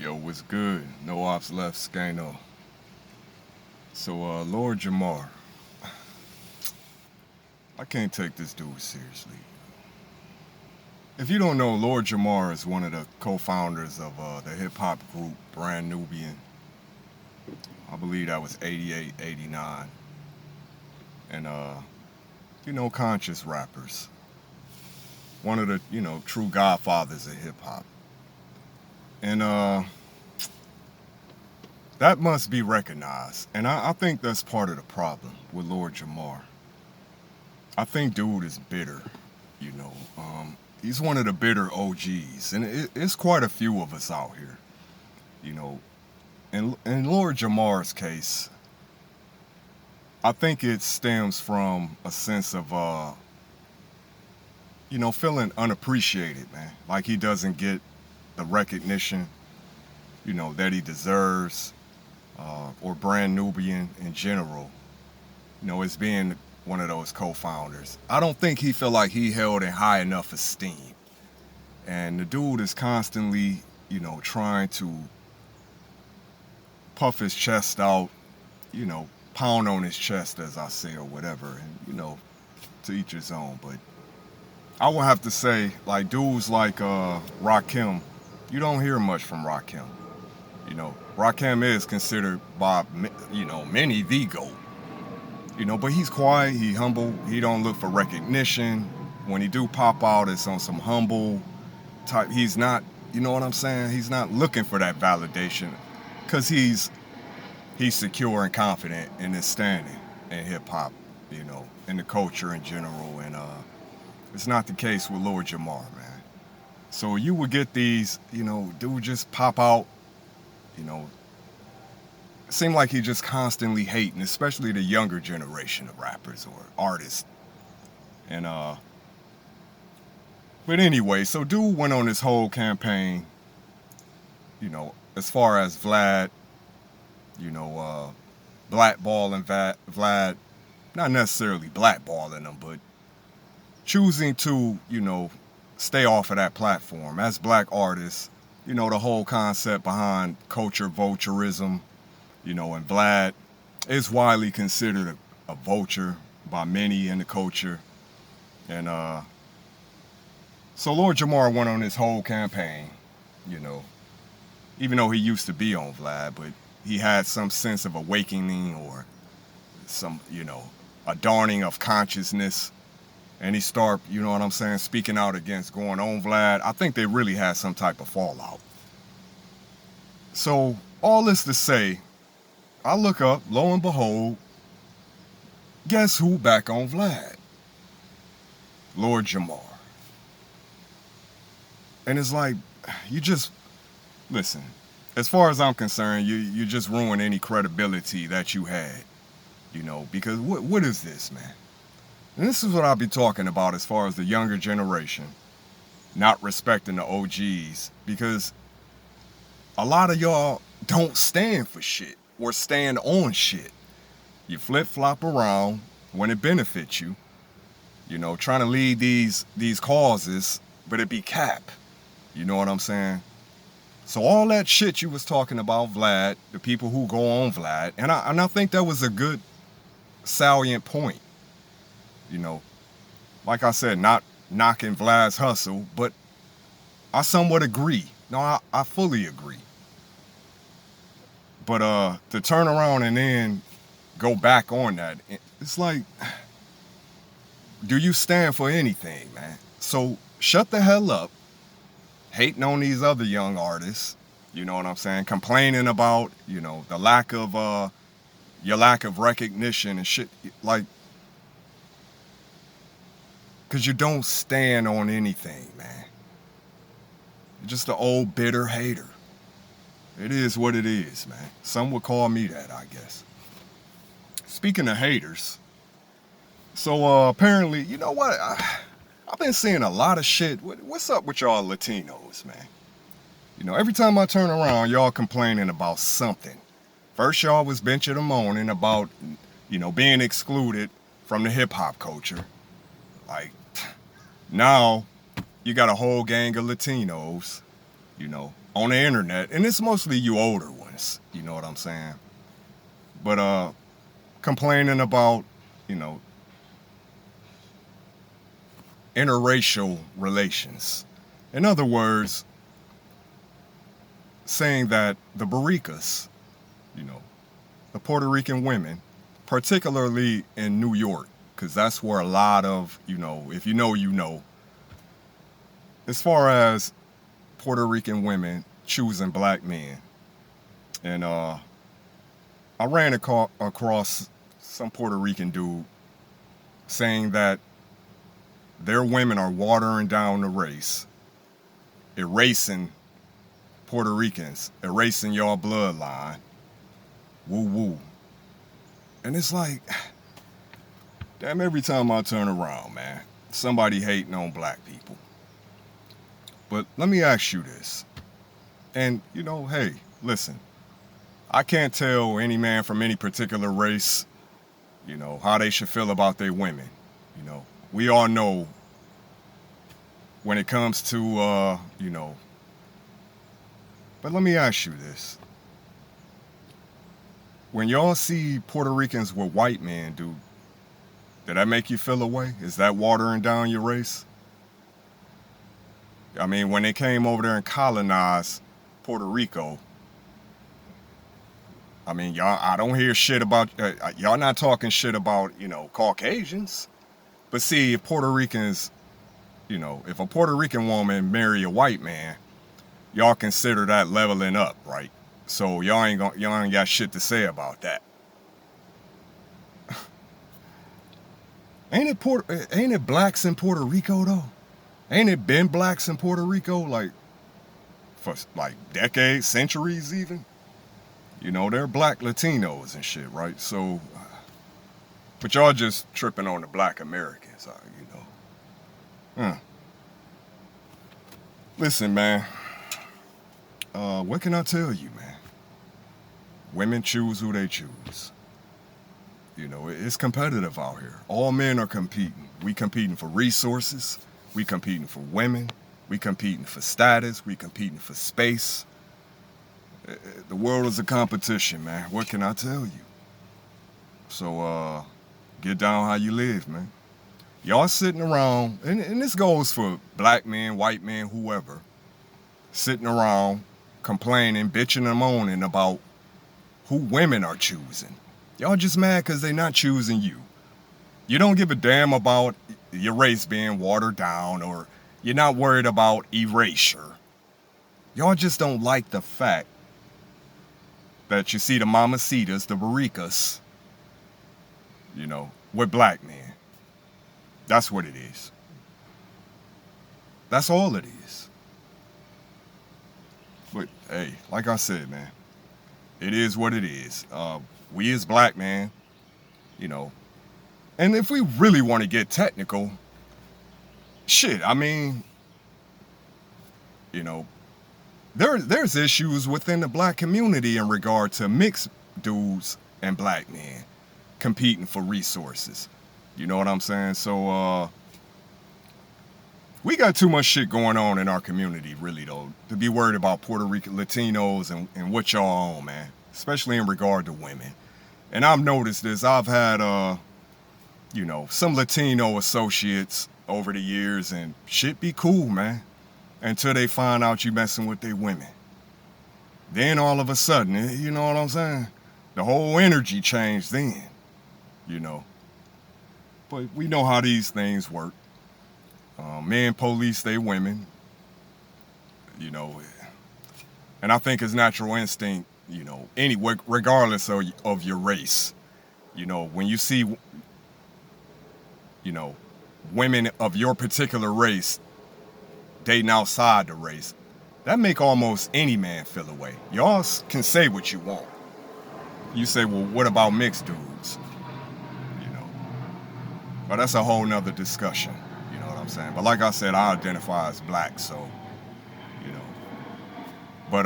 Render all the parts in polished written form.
Yo, what's good? No ops left, Scano. So, Lord Jamar, I can't take this dude seriously. If you don't know, Lord Jamar is one of the co-founders of the hip-hop group Brand Nubian. I believe that was 88, 89. And, conscious rappers. One of the, true godfathers of hip-hop. And, that must be recognized. And I think that's part of the problem with Lord Jamar. I think dude is bitter, you know. He's one of the bitter OGs, and it's quite a few of us out here, you know. In Lord Jamar's case, I think it stems from a sense of, feeling unappreciated, man. Like he doesn't get the recognition, that he deserves, or Brand Nubian in general, as being one of those co-founders. I don't think he felt like he held in high enough esteem. And the dude is constantly, trying to puff his chest out, pound on his chest, as I say, or whatever. And, to each his own. But I would have to say, like, dudes like Rakim, you don't hear much from Rakim. Rakim is considered by, many the GOAT. But he's quiet, he humble, he don't look for recognition. When he do pop out, it's on some humble type. He's not, you know what I'm saying? He's not looking for that validation because he's secure and confident in his standing in hip hop, in the culture in general. And it's not the case with Lord Jamar, man. So you would get these, dude just pop out, it seemed like he just constantly hating, especially the younger generation of rappers or artists. And but anyway, so dude went on this whole campaign, as far as Vlad, blackballing Vlad, not necessarily blackballing him, but choosing to, stay off of that platform as black artists. The whole concept behind culture vulturism. And Vlad is widely considered a vulture by many in the culture. And so Lord Jamar went on this whole campaign, even though he used to be on Vlad, but he had some sense of awakening or some, a dawning of consciousness. And he started, speaking out against going on Vlad. I think they really had some type of fallout. So all this to say, I look up, lo and behold, guess who back on Vlad? Lord Jamar. And it's like, you just, listen, as far as I'm concerned, you just ruin any credibility that you had, because what is this, man? And this is what I'll be talking about as far as the younger generation not respecting the OGs, because a lot of y'all don't stand for shit or stand on shit. You flip-flop around when it benefits you, trying to lead these causes, but it be cap. You know what I'm saying? So all that shit you was talking about Vlad, the people who go on Vlad, and I think that was a good salient point. Like I said, not knocking Vlad's hustle, but I somewhat agree. No, I fully agree. But to turn around and then go back on that, it's like, do you stand for anything, man? So shut the hell up, hating on these other young artists, you know what I'm saying? Complaining about, the lack of, your lack of recognition and shit, like, because you don't stand on anything, man. You're just an old bitter hater. It is what it is, man. Some would call me that, I guess. Speaking of haters, so apparently, you know what? I've been seeing a lot of shit. What's up with y'all Latinos, man? Every time I turn around, y'all complaining about something. First, y'all was benching and moaning about, being excluded from the hip-hop culture. Like, now, you got a whole gang of Latinos, on the internet, and it's mostly you older ones, you know what I'm saying? But complaining about, you know, interracial relations. In other words, saying that the Baricas, you know, the Puerto Rican women, particularly in New York, because that's where a lot of, you know, if you know, you know, as far as Puerto Rican women choosing black men. And I ran across some Puerto Rican dude saying that their women are watering down the race, erasing Puerto Ricans, erasing y'all bloodline. Woo woo. And it's like, damn, every time I turn around, man, somebody hating on black people. But let me ask you this. And, you know, hey, listen, I can't tell any man from any particular race, you know, how they should feel about their women. You know, we all know when it comes to, you know, but let me ask you this. When y'all see Puerto Ricans with white men, did that make you feel away? Is that watering down your race? I mean, when they came over there and colonized Puerto Rico, I mean, y'all, I don't hear shit about, y'all not talking shit about, you know, Caucasians. But see, if Puerto Ricans, you know, if a Puerto Rican woman marry a white man, y'all consider that leveling up, right? So y'all ain't got shit to say about that. Ain't it blacks in Puerto Rico though? Ain't it been blacks in Puerto Rico like for like decades, centuries even? You know, they're black Latinos and shit, right? So, but y'all just tripping on the black Americans, you know. Listen, man. What can I tell you, man? Women choose who they choose. You know, it's competitive out here. All men are competing. We competing for resources. We competing for women. We competing for status. We competing for space. The world is a competition, man. What can I tell you? So, get down how you live, man. Y'all sitting around, and this goes for black men, white men, whoever, sitting around complaining, bitching and moaning about who women are choosing. Y'all just mad because they not choosing you. You don't give a damn about your race being watered down, or you're not worried about erasure. Y'all just don't like the fact that you see the mamacitas, the barricas, you know, with black men. That's what it is. That's all it is. But hey, like I said, man, it is what it is. We as black men, you know, and if we really want to get technical, shit, I mean, you know, there's issues within the black community in regard to mixed dudes and black men competing for resources. You know what I'm saying? So, we got too much shit going on in our community, really, though, to be worried about Puerto Rican Latinos and what y'all on, man, especially in regard to women. And I've noticed this. I've had, you know, some Latino associates over the years, and shit be cool, man, until they find out you messing with their women. Then all of a sudden, you know what I'm saying? The whole energy changed then, you know. But we know how these things work. Men police they women, you know, and I think it's natural instinct, you know, anyway, regardless of your race, you know, when you see, you know, women of your particular race dating outside the race, that make almost any man feel away. Y'all can say what you want. You say, well, what about mixed dudes? You know, but that's a whole nother discussion. You know what I'm saying? But like I said, I identify as black, so, you know. But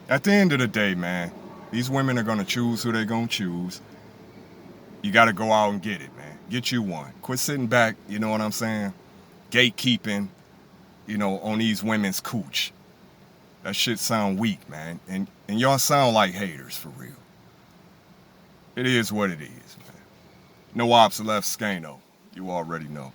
at the end of the day, man, these women are gonna choose who they're gonna choose. You gotta go out and get it, man. Get you one. Quit sitting back, you know what I'm saying? Gatekeeping, on these women's cooch. That shit sound weak, man. And y'all sound like haters for real. It is what it is, man. No ops left Skano. You already know.